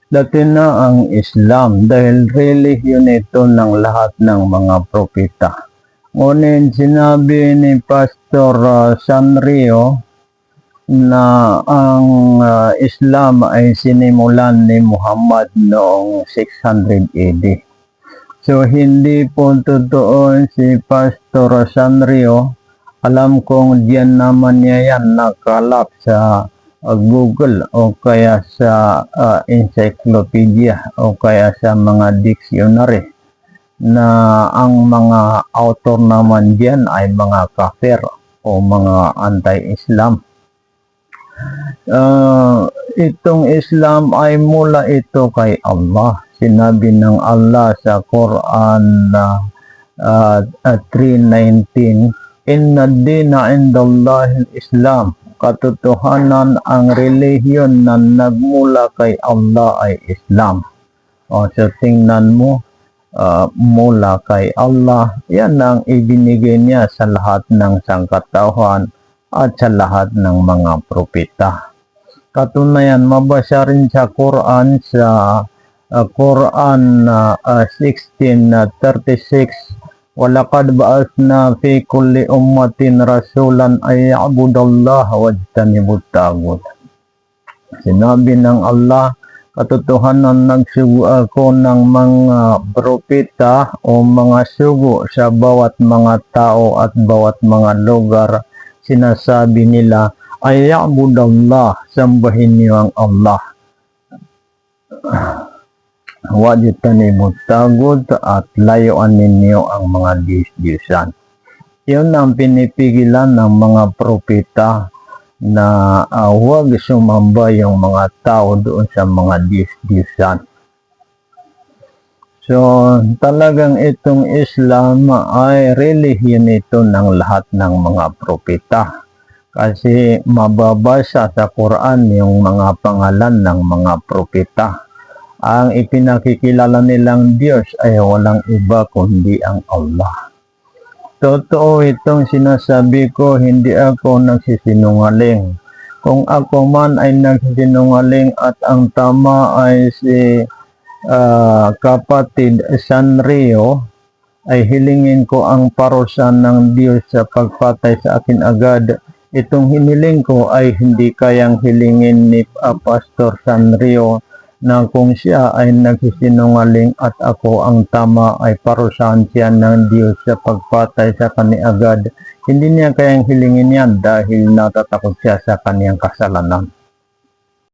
Dati na ang Islam dahil relihiyon ito ng lahat ng mga propeta. Ngunit sinabi ni Pastor Sanrio na ang Islam ay sinimulan ni Muhammad noong 600 AD. So hindi po totoo si Pastor Sanrio. Alam kong diyan naman niya yan nakalap sa Google o kaya sa encyclopedia o kaya sa mga dictionary na ang mga author naman diyan ay mga kafir o mga anti-Islam. Itong Islam ay mula ito kay Allah. Sinabi ng Allah sa Quran 3:19, Inna ad-dina indallahi al-Islam. Katotohanan ang relihiyon na nagmula kay Allah ay Islam. O so tingnan mo, mula kay Allah, yan ang ibinigay niya sa lahat ng sangkatauhan at sa lahat ng mga propeta. Katunayan, mabasa rin sa Quran sa Quran 16:36, Walaqad ba'athna fi kulli ummatin rasulan ay ya'budallaha wajtanibut tagut. Sinabi ng Allah, katotohanan nagsugo ako ng mga propeta o mga sugo sa bawat mga tao at bawat mga lugar. Sinasabi nila ay ya'budallah, sambahin niyo ang Allah. Wajtanibut tagut, at layuan ninyo ang mga Diyos-Diyosan. Yun ang pinipigilan ng mga propeta na huwag sumamba yung mga tao doon sa mga Diyos-Diyosan. So talagang itong Islam ay relihiyon ito ng lahat ng mga propeta. Kasi mababasa sa Quran yung mga pangalan ng mga propeta. Ang ipinakikilala nilang Diyos ay walang iba kundi ang Allah. Totoo itong sinasabi ko, hindi ako nagsisinungaling. Kung ako man ay nagsisinungaling at ang tama ay si kapatid Sanrio, ay hilingin ko ang parusa ng Diyos sa pagpatay sa akin agad. Itong hiniling ko ay hindi kayang hilingin ni Pastor Sanrio na kung siya ay nagsisinungaling at ako ang tama ay parusahan siya ng Diyos sa pagpatay sa kanya agad. Hindi niya kayang hilingin yan dahil natatakot siya sa kaniyang kasalanan.